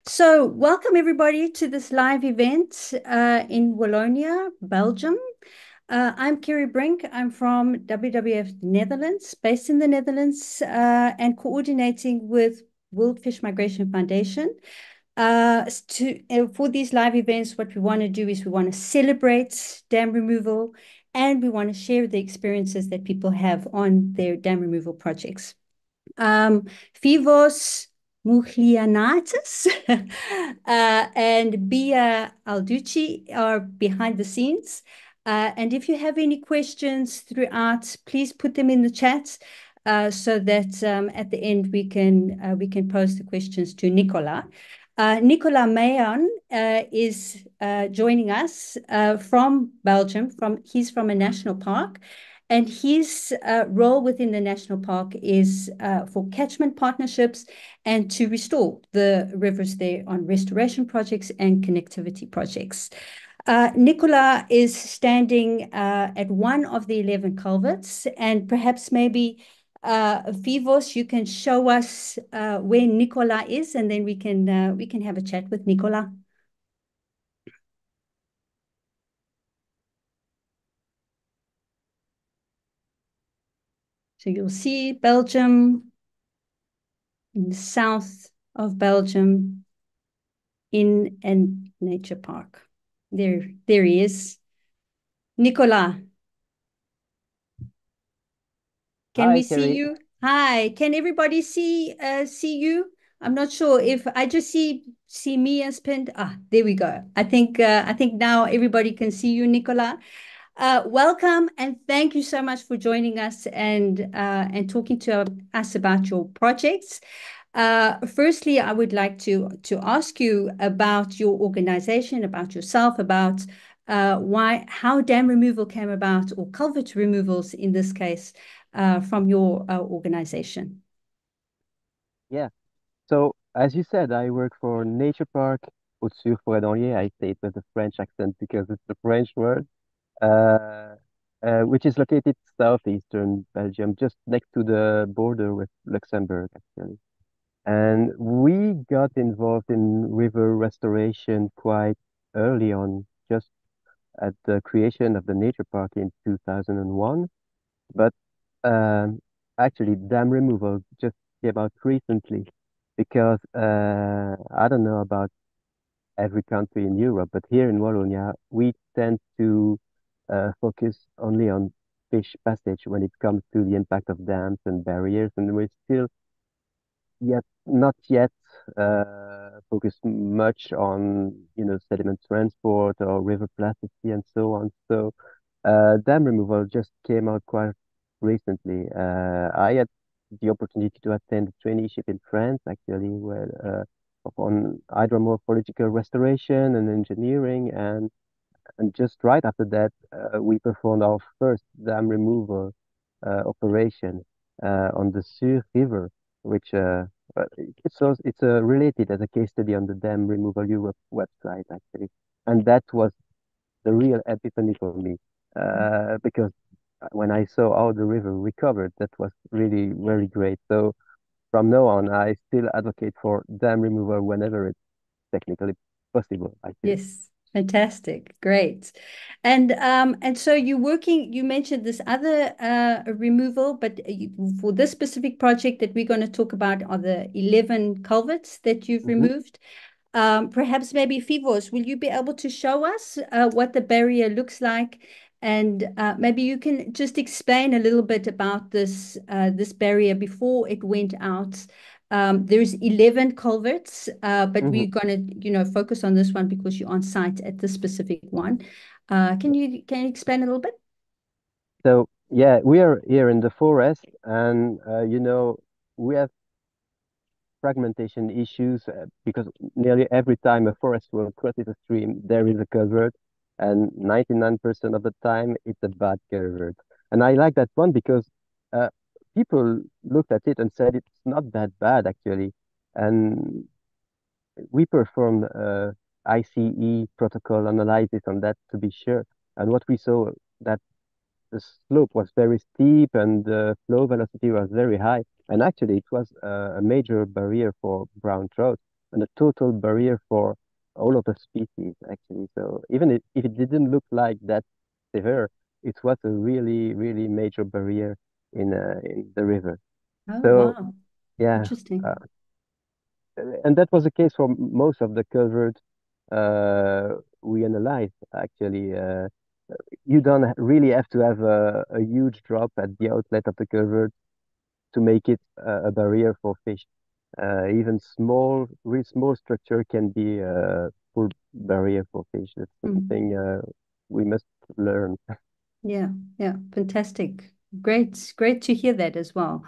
So, welcome everybody to this live event in Wallonia, Belgium. I'm Kerry Brink. I'm from WWF Netherlands, based in the Netherlands, and coordinating with World Fish Migration Foundation. For these live events, what we want to do is we want to celebrate dam removal, and we want to share the experiences that people have on their dam removal projects. Vivos Muglianatis and Bia Alducci are behind the scenes. And if you have any questions throughout, please put them in the chat so that at the end we can pose the questions to Nicolas. Nicolas Mayon is joining us from Belgium. He's from a national park. And his role within the national park is for catchment partnerships and to restore the rivers there on restoration projects and connectivity projects. Nicola is standing at one of the 11 culverts, and perhaps maybe Vivos, you can show us where Nicola is, and then we can have a chat with Nicola. So you'll see Belgium, in the south of Belgium, in a nature park. There he is. Nicolas, can we Hi, see Kerry. you? Hi, can everybody see you? I'm not sure if I just see me as pinned. There we go. I think now everybody can see you, Nicolas. Welcome and thank you so much for joining us and talking to us about your projects. Firstly, I would like to ask you about your organization, about yourself, about how dam removal came about, or culvert removals in this case, from your organization. Yeah. So, as you said, I work for Nature Parc Haute-Sûre Foret. I say it with a French accent because it's a French word, uh, which is located southeastern Belgium, just next to the border with Luxembourg, actually. And we got involved in river restoration quite early on, just at the creation of the Nature Park in 2001. But um, actually, dam removal just came out recently because I don't know about every country in Europe, but here in Wallonia, we tend to focus only on fish passage when it comes to the impact of dams and barriers, and we're still not yet focused much on sediment transport or river plasticity and so on. So dam removal just came out quite recently. I had the opportunity to attend a traineeship in France, actually, where on hydromorphological restoration and engineering, and just right after that, we performed our first dam removal operation on the Sûre River, which it's related as a case study on the Dam Removal Europe website, actually, and that was the real epiphany for me because when I saw how the river recovered, that was really very great. So from now on, I still advocate for dam removal whenever it's technically possible, I feel. Yes, fantastic. Great. And so you mentioned this other removal, but for this specific project that we're going to talk about are the 11 culverts that you've Hmm. removed. Perhaps maybe Fivos, will you be able to show us what the barrier looks like? And maybe you can just explain a little bit about this barrier before it went out. There's 11 culverts, but Hmm. we're going to, focus on this one because you're on site at this specific one. Can you explain a little bit? So yeah, we are here in the forest, and we have fragmentation issues because nearly every time a forest will crosses a stream, there is a culvert, and 99% of the time it's a bad culvert. And I like that one because uh, people looked at it and said it's not that bad actually. And we performed ICE protocol analysis on that to be sure. And what we saw that the slope was very steep and the flow velocity was very high. And actually, it was a major barrier for brown trout. and a total barrier for all of the species, actually. So even if it didn't look like that severe, it was a really, really major barrier in the river. Oh, So wow. yeah, uh, Interesting. and that was the case for most of the culverts we analyzed, actually. You don't really have to have a huge drop at the outlet of the culvert to make it a barrier for fish. Even really small structure can be a full barrier for fish. That's Mm. something we must learn. Yeah, yeah, fantastic. Great to hear that as well.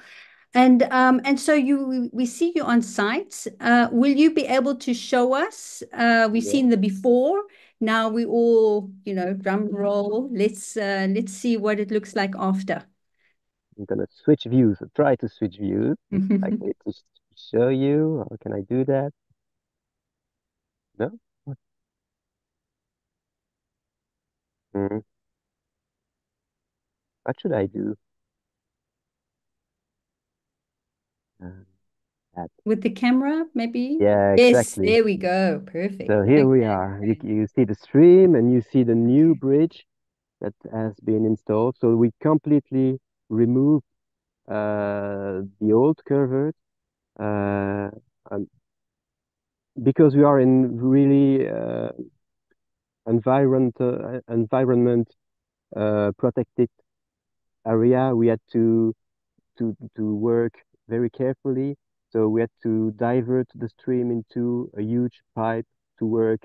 And so we see you on site. Will you be able to show us? We've Yeah, seen the before. Now we all, drum roll. Let's see what it looks like after. I'm gonna switch views. Try to switch views. Actually, to show you. How can I do that? No? Mm, what should I do? Uh, that. With the camera, maybe? Yeah, Yes, exactly. there we go. So Perfect. here we Okay, are. okay, You see the stream and you see the new okay. bridge that has been installed. So we completely removed the old culvert uh, um, because we are in really environment protected area. We had to work very carefully. So we had to divert the stream into a huge pipe to work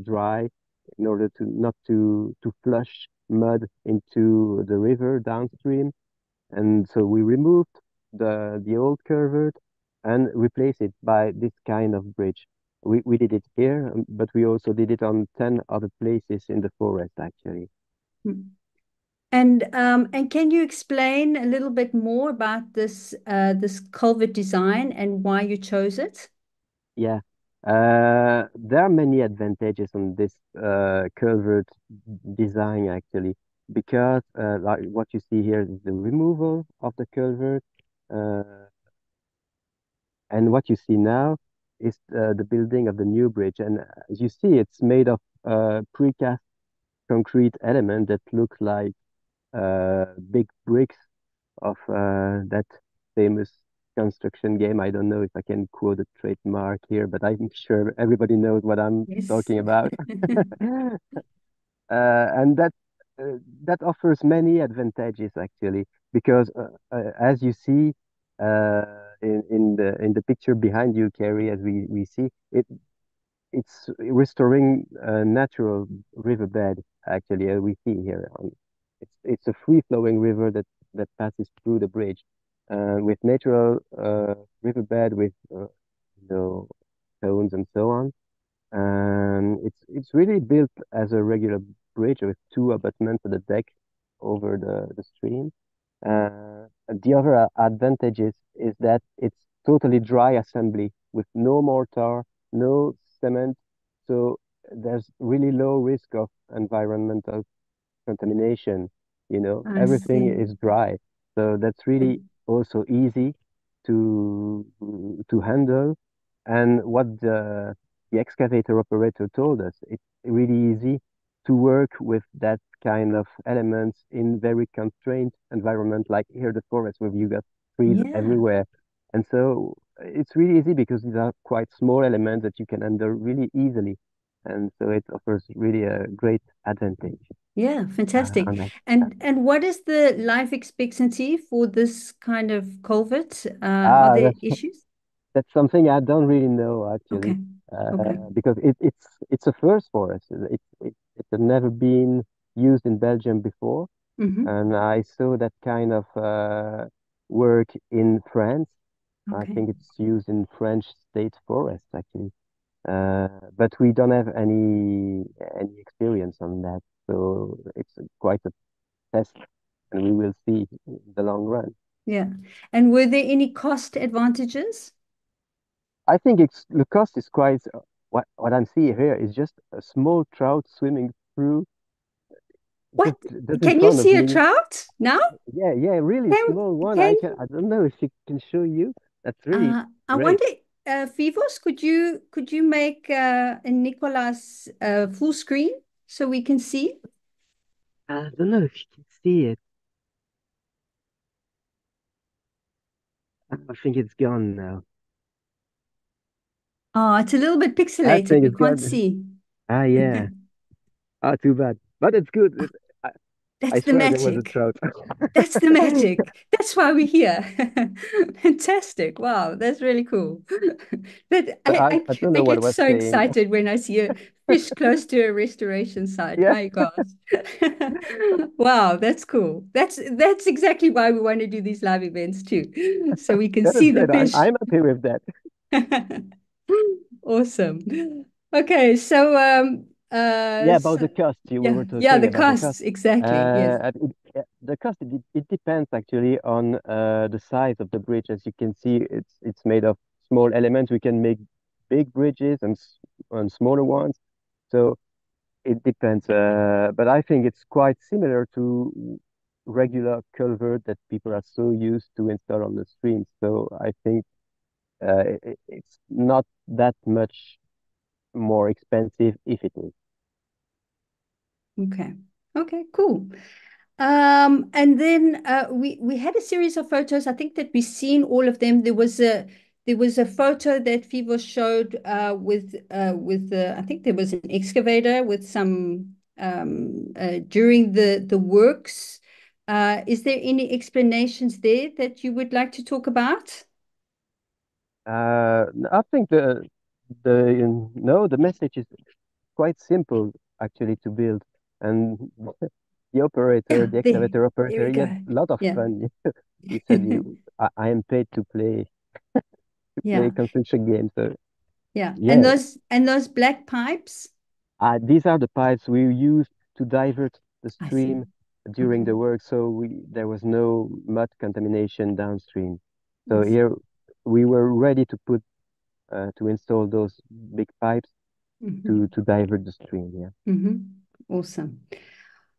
dry in order to not to flush mud into the river downstream. And so we removed the old culvert and replaced it by this kind of bridge. We did it here, but we also did it on 10 other places in the forest, actually. Hmm. And can you explain a little bit more about this culvert design and why you chose it? Yeah, there are many advantages on this culvert design, actually, because like what you see here is the removal of the culvert, uh, and what you see now is the building of the new bridge. And as you see, it's made of precast concrete element that look like big bricks of that famous construction game. I don't know if I can quote a trademark here, but I'm sure everybody knows what I'm Yes. talking about. And that offers many advantages, actually, because as you see in the picture behind you, Carrie, as we see it's restoring a natural riverbed, actually, as we see here. It's a free-flowing river that passes through the bridge, with natural riverbed with stones and so on. It's really built as a regular bridge with two abutments at the deck over the stream. The other advantages is that it's totally dry assembly with no mortar, no cement, so there's really low risk of environmental contamination. I Everything see. is dry, so that's really also easy to handle. And what the excavator operator told us, it's really easy to work with that kind of elements in very constrained environment, like here the forest where you got trees Yeah. everywhere. And so it's really easy because these are quite small elements that you can handle really easily. And so it offers really a great advantage Yeah, fantastic. on that. And what is the life expectancy for this kind of culvert? Are Ah, there issues? that's something I don't really know, actually, Okay. Okay. because it's a first for us. It's never been used in Belgium before, Hmm. and I saw that kind of work in France. I Okay. think it's used in French state forests, actually, but we don't have any experience on that, so it's quite a test, and we will see in the long run. Yeah. And were there any cost advantages? I think the cost is quite what I'm seeing here is just a small trout swimming through. What? Just just in Can you front of see a me. trout now? Yeah, really Can small one. can I don't know if she can show you. That's really I great. wonder Vivos, could you make a Nicolas full screen so we can see? I don't know if you can see it. I think it's gone now. Oh, it's a little bit I pixelated. think We it's can't gone. see. Ah, yeah. Ah, too bad. But it's good. I That's the swear there was a magic. trout. That's the magic. That's why we're here. Fantastic. Wow, that's really cool. But But I, I, I don't I know what I get was so saying. excited when I see a fish close to a restoration site. Yeah, My gosh. Wow, that's cool. That's exactly why we want to do these live events too. So we can that is see the good. fish. I'm happy with that. Awesome. Okay, so Yeah, about the cost. We yeah, were yeah, talking the about the cost. costs, exactly. Yes. The cost it depends actually on the size of the bridge. As you can see, it's made of small elements. We can make big bridges and smaller ones. So it depends. But I think it's quite similar to regular culvert that people are so used to install on the streams. So I think it's not that much more expensive if it is. Okay. Okay, cool. And then we had a series of photos. I think that we've seen all of them. There was a photo that Fivo showed with I think there was an excavator with some during the works. Is there any explanations there that you would like to talk about? I think the message is quite simple actually to build, and Yeah, the there. excavator There operator, we he had go. a lot of Yeah. fun. He said, I am paid to play Yeah. construction games." So Yeah. And yeah, those black pipes. these are the pipes we used to divert the I see. stream during Okay. the work, so there was no mud contamination downstream. So here Awesome. we were ready to install those big pipes Hmm. to divert the stream. Yeah. Hmm. Awesome.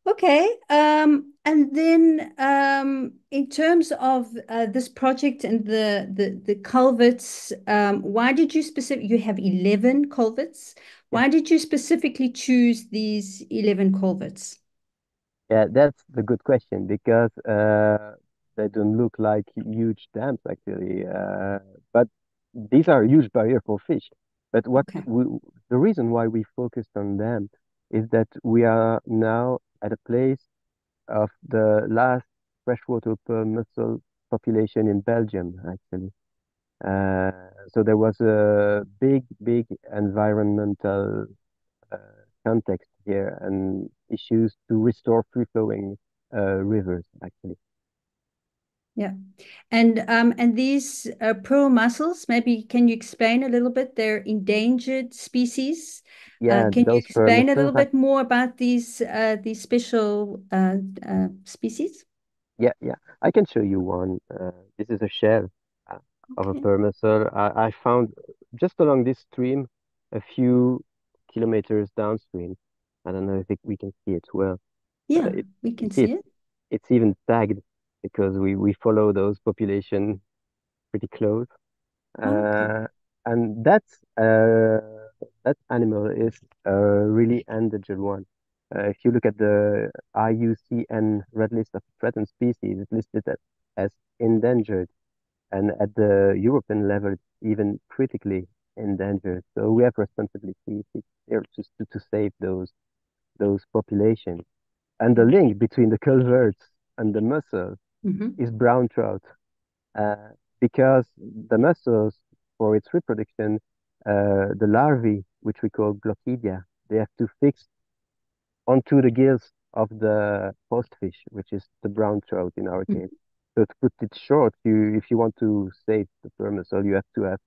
Okay. And then in terms of this project and the culverts, why did you have 11 culverts? Yeah. Why did you specifically choose these 11 culverts? Yeah, that's the good question because they don't look like huge dams actually. But these are a huge barrier for fish. But Okay. the reason why we focused on them is that we are now at a place of the last freshwater pearl mussel population in Belgium, actually. Uh, so there was a big environmental uh, context here and issues to restore free-flowing rivers, actually. Yeah. And these pearl mussels, maybe can you explain a little bit? They're endangered species. Yeah, Can you those pearl explain a little mussels are, bit more about these special species? yeah, I can show you one. This is a shell uh, of a Okay. pearl mussel. I found just along this stream, a few kilometers downstream. I don't know if we can see it well. Yeah, It, we you can see, see it. it's even tagged because we follow those population pretty close. Okay. Uh, and that animal is a really endangered one. If you look at the IUCN Red List of Threatened Species, it's listed as endangered, and at the European level, it's even critically endangered. So we have responsibility here to save those populations. And the Yeah. link between the culverts and the mussels Hmm. is brown trout uh, because the mussels, for its reproduction, the larvae, which we call glochidia, they have to fix onto the gills of the host fish, which is the brown trout in our case. So to put it short, if you want to save the pearl mussel, you have to have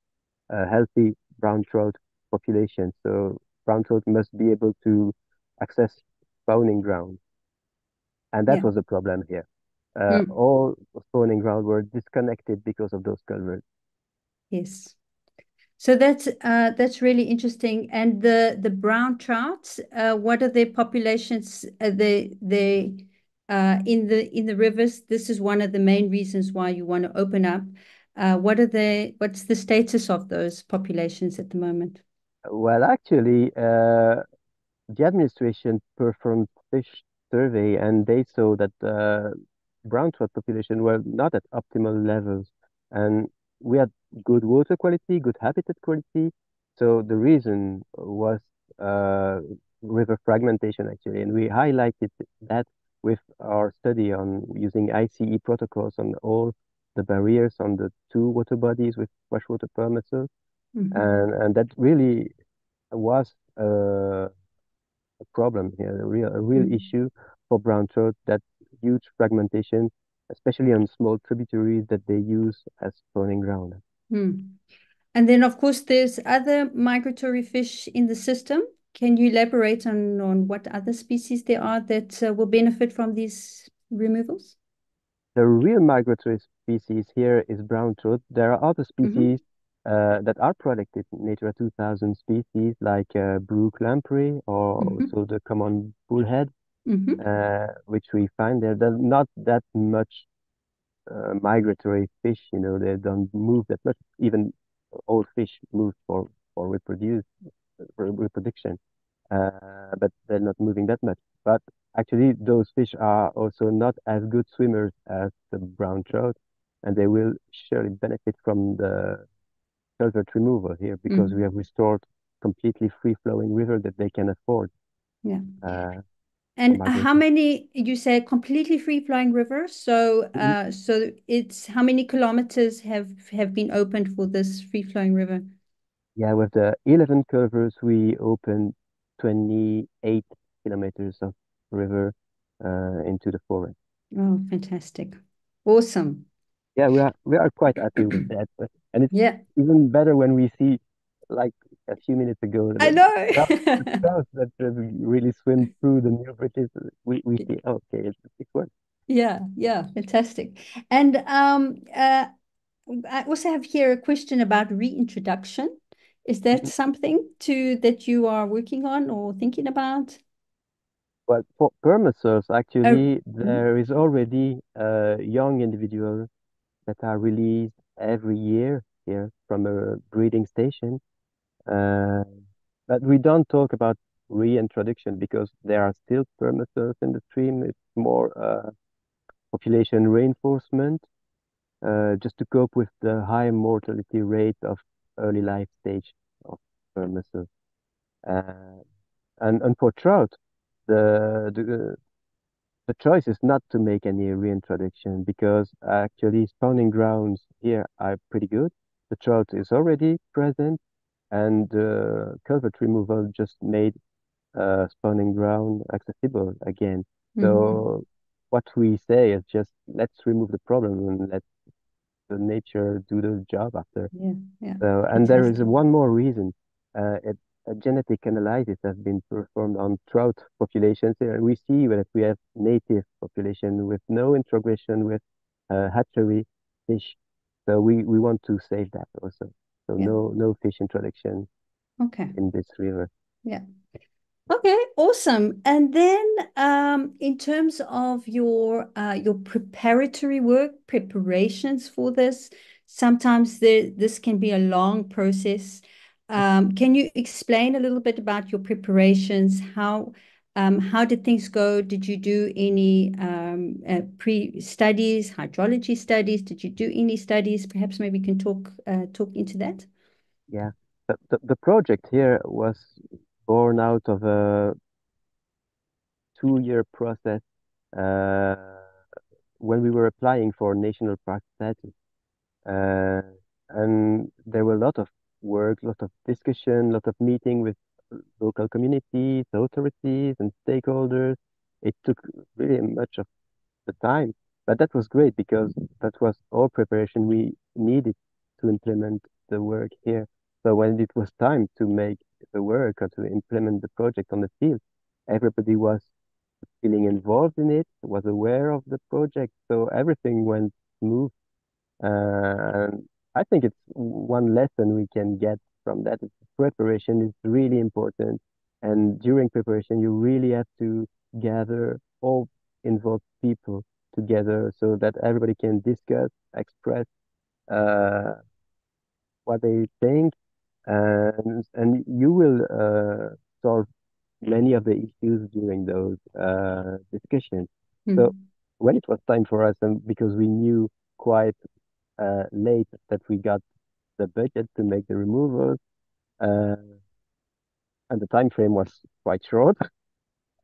a healthy brown trout population. So brown trout must be able to access spawning ground, and that Yeah. was the problem here. Mm. All spawning ground were disconnected because of those culverts. Yes. So that's really interesting. And the brown trout, what are their populations? They in the rivers. This is one of the main reasons why you want to open up. What's the status of those populations at the moment? Well, actually, the administration performed fish survey and they saw that brown trout population were not at optimal levels, and we had good water quality, good habitat quality. So the reason was uh, river fragmentation actually, and we highlighted that with our study on using ICE protocols on all the barriers on the two water bodies with freshwater pearl mussel, Hmm. and that really was a problem here, a real Mm. issue for brown trout, that huge fragmentation, especially on small tributaries that they use as spawning ground. Mm. And then, of course, there's other migratory fish in the system. Can you elaborate on what other species there are that will benefit from these removals? The real migratory species here is brown trout. There are other Hmm. species that are protected, Natura 2000 species like brook lamprey or Hmm. also the common bullhead, Hmm. which we find there. There's not that much migratory fish, they don't move that much. Even old fish move for reproduction, but they're not moving that much. But actually, those fish are also not as good swimmers as the brown trout, and they will surely benefit from the culvert removal here because we Mm. have restored completely free-flowing river that they can afford Yeah. uh, for And how migration. many, you say completely free-flowing river? So, Mhm. so it's how many kilometers have been opened for this free-flowing river? Yeah, with the 11 culverts, we opened 28 kilometers of river into the forest. Oh, fantastic. Awesome. Yeah, we are quite happy with that. And it's Yeah, even better when we see, like a few minutes ago, I the know. trout that really swim through the new bridges. We see, okay, it's work. Yeah, yeah, fantastic. And I also have here a question about reintroduction. Is that Mhm. something that you are working on or thinking about? But for permafrost, Oh, actually, mhm, there is already young individuals that are released every year here from a breeding station. Uh, but we don't talk about reintroduction because there are still permafrost in the stream. It's more population reinforcement, just to cope with the high mortality rate of early life stage of permafrost. Uh, and for trout, the, the the choice is not to make any reintroduction because actually spawning grounds here are pretty good. The trout is already present, and culvert removal just made spawning ground accessible again. mhm, So what we say is just let's remove the problem and let the nature do the job after. yeah, yeah, So, and there is fantastic. one more reason. A genetic analysis has been performed on trout populations, and we see that we have native population with no integration with hatchery fish. So we want to save that also. So Yeah, no fish introduction okay. in this river. Yeah. Okay, awesome. And then in terms of your preparatory work, preparations for this, sometimes this can be a long process. Can you explain a little bit about your preparations? How did things go? Did you do any pre-studies, hydrology studies? Did you do any studies? Perhaps maybe you can talk into that. Yeah. The project here was born out of a 2-year process uh, when we were applying for national park status. Uh, and there were a lot of work, lot of discussion, lot of meeting with local communities, authorities, and stakeholders. It took really much of the time, but that was great because that was all preparation we needed to implement the work here. So when it was time to make the work or to implement the project on the field, everybody was feeling involved in it, was aware of the project, so everything went smooth. And I think it's one lesson we can get from that is preparation is really important. And during preparation, you really have to gather all involved people together so that everybody can discuss, express. uh, what they think, and you will solve many of the issues during those discussions. So Mm. when it was time for us, and because we knew quite late that we got the budget to make the removals, uh, and the time frame was quite short.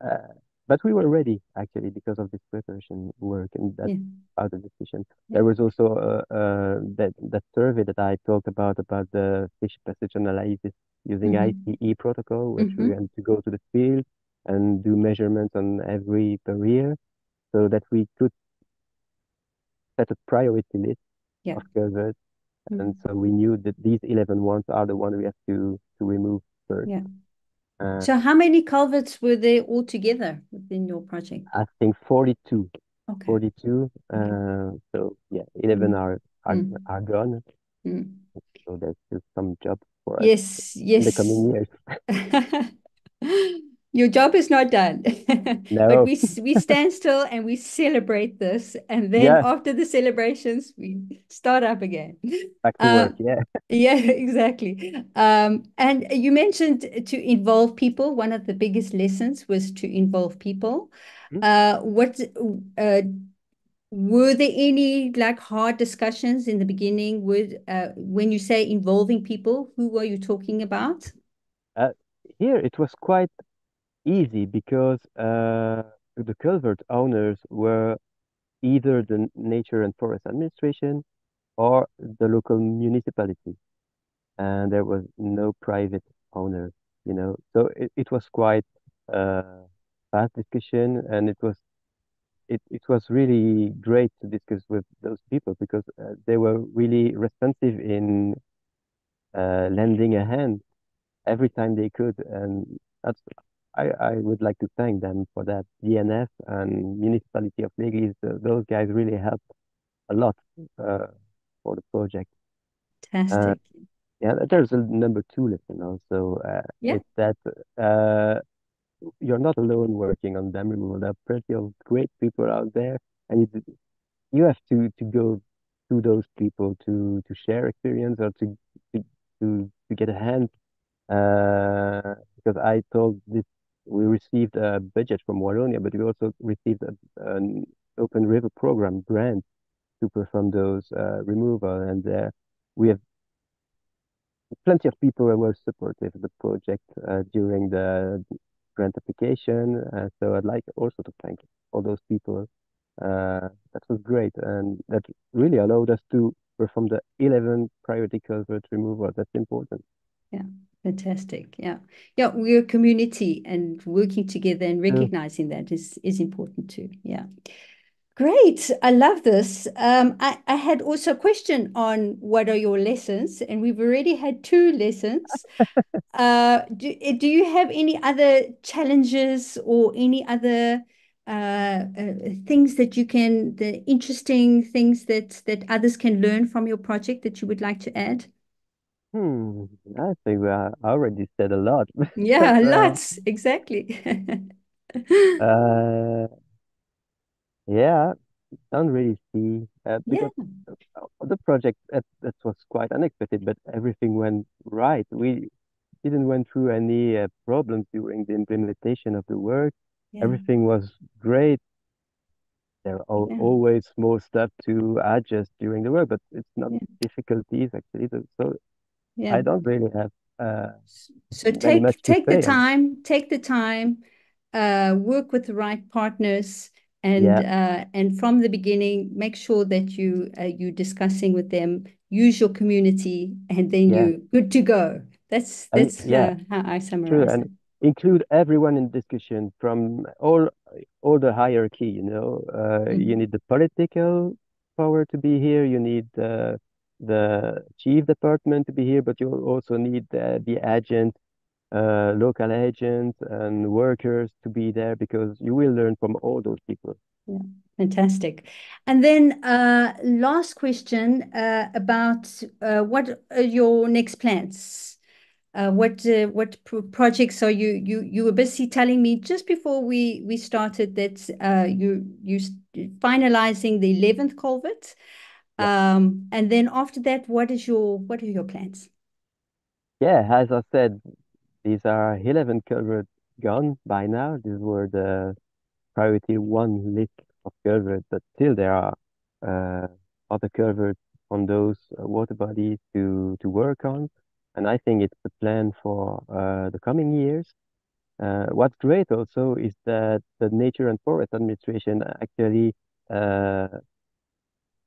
Uh, but we were ready actually because of this preparation work and that Yeah. other decision. Yeah. There was also that survey that I talked about the fish passage analysis using Mm-hmm. ICE protocol, which we Mm-hmm. went to go to the field and do measurements on every barrier so that we could set a priority list Yeah. of culverts. And Mm. so we knew that these 11 ones are the one we have to remove first. Yeah. Uh, So how many culverts were there altogether within your project? I think 42. Okay. 42. Okay. So yeah, 11 Mm. are Mm. are gone. Mm. So there's still some job for us Yes, in the yes. coming years. Your job is not done, but No, we stand still and we celebrate this, and then yeah, after the celebrations, we start up again. back to Uh, work. Yeah. yeah, exactly. And you mentioned to involve people. One of the biggest lessons was to involve people. Hmm? What were there any like hard discussions in the beginning with when you say involving people, who are you talking about? Uh, Here it was quite easy because the culvert owners were either the Nature and Forest Administration or the local municipality, and there was no private owner, you know. So it was quite uh, fast discussion, and it was really great to discuss with those people because they were really responsive in lending a hand every time they could, and that's I would like to thank them for that. DNF and Municipality of Legis, those guys really helped a lot uh, for the project. Uh, Fantastic. yeah, there's a number two lesson also. Yeah, It's that uh, you're not alone working on dam removal. There are plenty of great people out there, and you have to go to those people to share experience or to to get a hand. Because I told this, we received a budget from Wallonia, but we also received an open river program grant to perform those removal, and we have plenty of people who were supportive of the project during the grant application. So I'd like also to thank all those people. That was great, and that really allowed us to perform the 11 priority culvert removal. That's important. yeah, fantastic. Yeah, yeah, we're a community, and working together and True. recognizing that is important too. Yeah, great. I love this. I had also a question on what are your lessons, and we've already had two lessons. Do you have any other challenges or any other things that you can, the interesting things that others can learn from your project that you would like to add? I think I already said a lot. Yeah, Uh, lots, exactly. uh, yeah, don't really see Yeah, because the project that was quite unexpected, but everything went right. We didn't went through any problems during the implementation of the work. yeah, Everything was great. There are yeah, always small stuff to adjust during the work, but it's not yeah, difficulties actually. So yeah. I don't really have uh, So many much to take the say. And time, work with the right partners, yeah, and from the beginning, make sure that you're discussing with them. Use your community, and then yeah, you're good to go. and That's yeah, how I true. summarize And it. include everyone in discussion from all the hierarchy. You know, you Mhm. need the political power to be here. You need the chief department to be here, but you also need the agent, local agents and workers to be there because you will learn from all those people. Yeah, fantastic. And then last question about what are your next plans? What projects are you were busy telling me just before we started that finalizing the 11th culvert. Yeah. And then after that, what are your plans? Yeah, as I said, these are 11 culverts gone by now. These were the priority one list of culverts, but still there are uh, other culverts on those water bodies to work on. And I think it's the plan for the coming years. What's great also is that the Nature and Forest Administration actually, uh,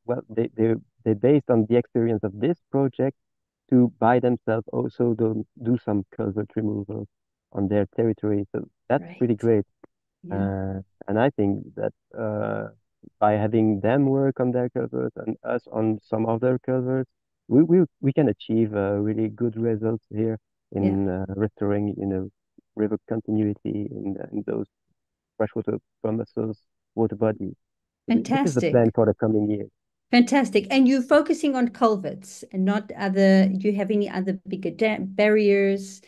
well, they based on the experience of this project to by themselves also do some culvert removal on their territory. So that's pretty Great. great. Yeah. Uh, and I think that by having them work on their culverts and us on some other culverts, we can achieve really good results here Yeah. in restoring, river continuity in those freshwater Pearl Mussels water bodies. This is the plan Fantastic. for the coming years. Fantastic. And you're focusing on culverts and not other, do you have any other bigger barriers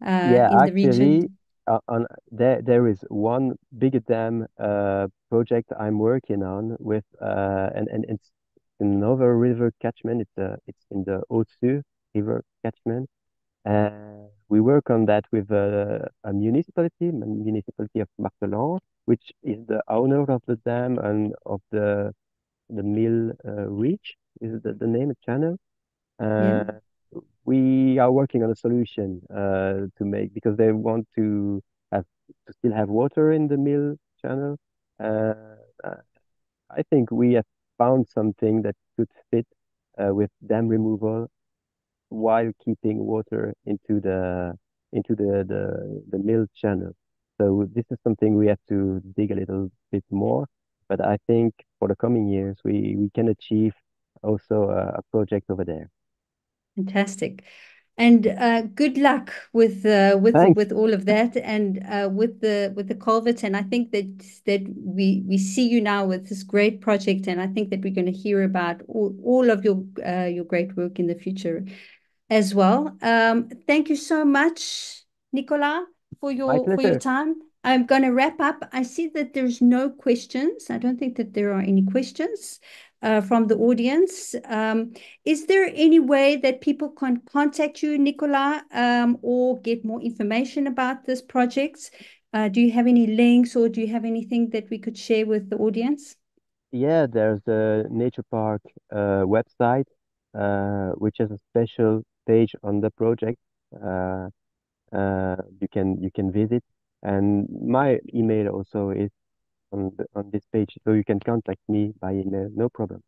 Yeah, in the actually, region? there is one big dam project I'm working on with and it's another river catchment. It's in the Haute-Sûre River catchment. We work on that with a municipality of Martelan, which is the owner of the dam and of the mill reach is the name of channel. Yeah. Uh, we are working on a solution to make because they want have to still have water in the mill channel. Uh, uh, I think we have found something that could fit with dam removal while keeping water into the mill channel. So this is something we have to dig a little bit more, but I think for the coming years we can achieve also a project over there. Fantastic. And good luck Thanks. with all of that and with the culverts. And I think that we see you now with this great project, and I think that we're going to hear about all of your great work in the future as well. Thank you so much, Nicola, My for your pleasure. time. I'm going to wrap up. I see that there's no questions. I don't think that there are any questions from the audience. Is there any way that people can contact you, Nicola, or get more information about this project? Do you have any links or do you have anything that we could share with the audience? Yeah, there's the Nature Park website, which has a special page on the project. Uh, you can visit, and my email also is on this page, so you can contact me by email, no problem.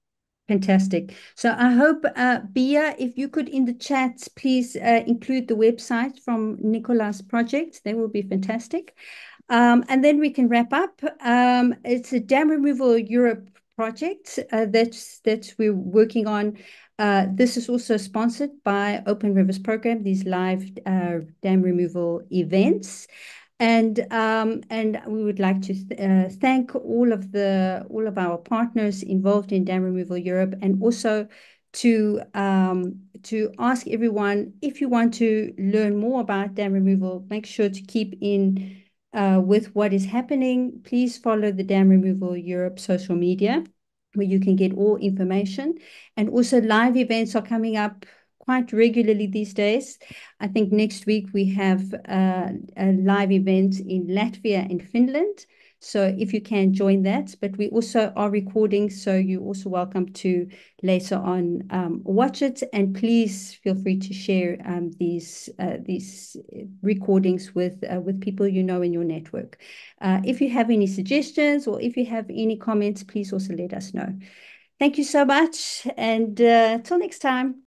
Fantastic. So I hope, Bia, if you could in the chat, please include the website from Nicola's project. That would be fantastic. And then we can wrap up. It's a dam removal Europe project that we're working on. This is also sponsored by Open Rivers Program, these live dam removal events. And we would like to thank all of our partners involved in Dam Removal Europe, and also to ask everyone, if you want to learn more about dam removal, make sure to keep in with what is happening. Please follow the Dam Removal Europe social media, where you can get all information. And also live events are coming up quite regularly these days. I think next week we have a live event in Latvia and Finland. So if you can join that, but we also are recording, so you're also welcome to later on watch it. And please feel free to share these recordings with people you know in your network. If you have any suggestions or if you have any comments, please also let us know. Thank you so much, and till next time.